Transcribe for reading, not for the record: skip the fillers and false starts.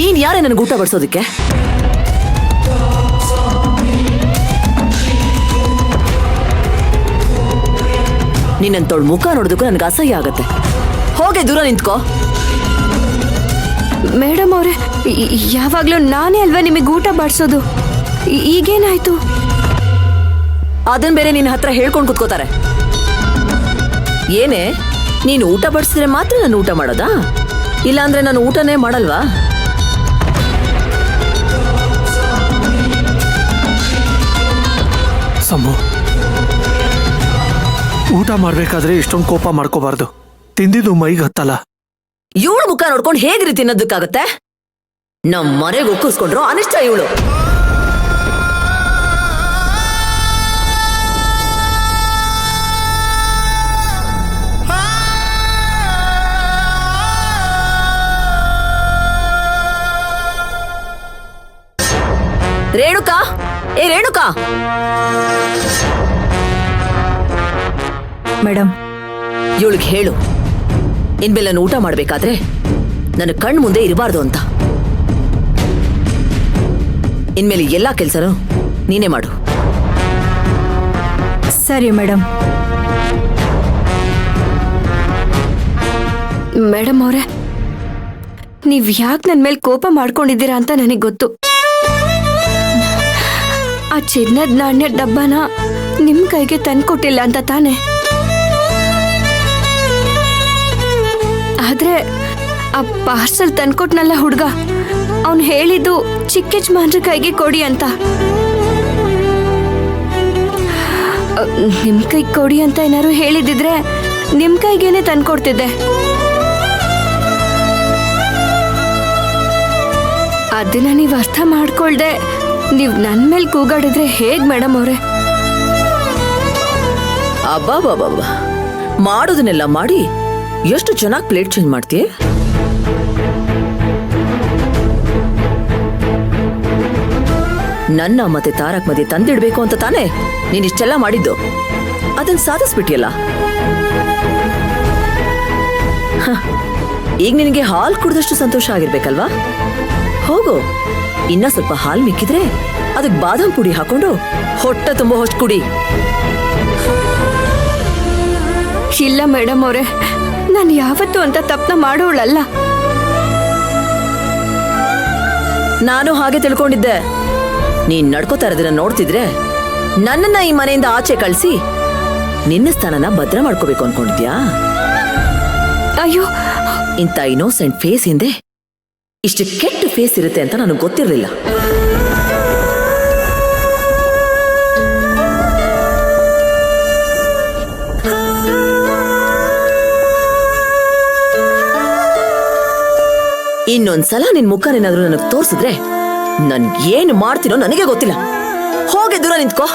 ನೀನ್ ಯಾರೇ ನನಗೆ ಊಟ ಬಡಿಸೋದಕ್ಕೆ? ನಿನ್ನಂತೋಳ್ ಮುಖ ನೋಡೋದಕ್ಕೂ ನನ್ಗೆ ಅಸಹ್ಯ ಆಗತ್ತೆ. ಹೋಗೆ ದೂರ ನಿಂತ್ಕೋ. ಮೇಡಮ್ ಅವ್ರೆ, ಯಾವಾಗ್ಲೂ ನಾನೇ ಅಲ್ವಾ ನಿಮಗೆ ಊಟ ಬಡಿಸೋದು, ಈಗೇನಾಯ್ತು? ಅದನ್ ಬೇರೆ ನಿನ್ನ ಹತ್ರ ಹೇಳ್ಕೊಂಡು ಕುತ್ಕೋತಾರೆ. ಏನೇ, ನೀನು ಊಟ ಬಡಿಸಿದ್ರೆ ಮಾತ್ರ ನಾನು ಊಟ ಮಾಡೋದಾ? ಇಲ್ಲಾಂದ್ರೆ ನಾನು ಊಟನೇ ಮಾಡಲ್ವಾ? ಸಮ್ಮು, ಊಟ ಮಾಡ್ಬೇಕಾದ್ರೆ ಇಷ್ಟೊಂದು ಕೋಪ ಮಾಡ್ಕೋಬಾರ್ದು. ತಿಂದಿದ್ದು ಮೈಗೆ ಹತ್ತಲ್ಲ. ಇವಳು ಮುಖ ನೋಡ್ಕೊಂಡು ಹೇಗ್ರಿ ತಿನ್ನೋದಕ್ಕಾಗತ್ತೆ? ನಮ್ ಮನೆಗೆ ಒಕ್ಕಿಸ್ಕೊಂಡ್ರು ಅನಿಷ್ಟ ಇವಳು. ರೇಣುಕಾ, ಏ ರೇಣುಕಾ. ಮೇಡಮ್, ಇವಳಿಗೆ ಹೇಳು, ಇನ್ಮೇಲೆ ನಾನು ಊಟ ಮಾಡ್ಬೇಕಾದ್ರೆ ನನ್ನ ಕಣ್ಣು ಮುಂದೆ ಇರಬಾರ್ದು ಅಂತ. ಇನ್ಮೇಲೆ ಎಲ್ಲಾ ಕೆಲ್ಸನೂ ನೀನೇ ಮಾಡು. ಸರಿ ಮೇಡಮ್. ಮೇಡಮ್ ಅವರೇ, ನೀವ್ ಯಾಕೆ ನನ್ನ ಮೇಲೆ ಕೋಪ ಮಾಡ್ಕೊಂಡಿದ್ದೀರಾ ಅಂತ ನನಗೆ ಗೊತ್ತು. ಆ ಚಿನ್ನದ ನಾಣ್ಯ ಡಬ್ಬನ ನಿಮ್ ಕೈಗೆ ತಂದ್ಕೊಟ್ಟಿಲ್ಲ ಅಂತ ತಾನೆ. ಆದ್ರೆ ಆ ಪಾರ್ಸಲ್ ತಂದ್ಕೊಟ್ನಲ್ಲ ಹುಡ್ಗ, ಅವನು ಹೇಳಿದ್ದು ಚಿಕ್ಕ ಯಜಮಾನ್ರ ಕೈಗೆ ಕೊಡಿ ಅಂತ. ನಿಮ್ ಕೈ ಕೊಡಿ ಅಂತ ಏನಾರು ಹೇಳಿದಿದ್ರೆ ನಿಮ್ ಕೈಗೇನೆ ತಂದ್ಕೊಡ್ತಿದ್ದೆ. ಅದನ್ನ ನೀವ್ ಅರ್ಥ ಮಾಡ್ಕೊಳ್ದೆ ನೀವ್ ನನ್ ಮೇಲೆ ಕೂಗಾಡಿದ್ರೆ ಹೇಗ್ ಮೇಡಮ್ ಅವ್ರೆ? ಅಬ್ಬಾ, ಮಾಡೋದನ್ನೆಲ್ಲ ಮಾಡಿ ಎಷ್ಟು ಚೆನ್ನಾಗಿ ಪ್ಲೇಟ್ ಚೇಂಜ್ ಮಾಡ್ತೀಯ. ನನ್ನ ಮತ್ತೆ ತಾರಕ್ ಮಧ್ಯೆ ತಂದಿಡ್ಬೇಕು ಅಂತ ತಾನೇ ನೀನ್ ಇಷ್ಟೆಲ್ಲ ಮಾಡಿದ್ದು. ಅದನ್ನ ಸಾಧಿಸ್ಬಿಟ್ಟಿಯಲ್ಲ. ಈಗ ನಿನಗೆ ಹಾಲು ಕುಡಿದಷ್ಟು ಸಂತೋಷ ಆಗಿರ್ಬೇಕಲ್ವಾ? ಹೋಗು, ಇನ್ನ ಸ್ವಲ್ಪ ಹಾಲು ಮಿಕ್ಕಿದ್ರೆ ಅದಕ್ಕೆ ಬಾದಾಮ್ ಪುಡಿ ಹಾಕೊಂಡು ಹೊಟ್ಟೆ ತುಂಬಾ ಹೊಷ್ಟು ಕುಡಿ. ಇಲ್ಲ ಮೇಡಮ್ ಅವ್ರೆ, ನಾನು ಯಾವತ್ತೂ ಅಂತ ತಪ್ಪನ ಮಾಡೋಳಲ್ಲ. ನಾನು ಹಾಗೆ ತಿಳ್ಕೊಂಡಿದ್ದೆ. ನೀನ್ ನಡ್ಕೋತಾ ಇರೋದನ್ನ ನೋಡ್ತಿದ್ರೆ ನನ್ನನ್ನ ಈ ಮನೆಯಿಂದ ಆಚೆ ಕಳಿಸಿ ನಿನ್ನ ಸ್ಥಾನನ ಭದ್ರ ಮಾಡ್ಕೋಬೇಕು ಅನ್ಕೊಂಡಿದ್ಯಾ? ಅಯ್ಯೋ, ಇಂಥ ಇನ್ನೋಸೆಂಟ್ ಫೇಸ್ ಹಿಂದೆ ಇಷ್ಟು ಕೆಟ್ಟ ಫೇಸ್ ಇರುತ್ತೆ ಅಂತ ನನಗೆ ಗೊತ್ತಿರಲಿಲ್ಲ. ಇನ್ನೊಂದ್ಸಲ ನಿನ್ ಮುಖನೇನಾದ್ರೂ ನನಗೆ ತೋರಿಸಿದ್ರೆ ನನ್ ಏನು ಮಾಡ್ತೀನೋ ನನಗೆ ಗೊತ್ತಿಲ್ಲ. ಹೋಗೆ ದೂರ ನಿಂತ್ಕೋ.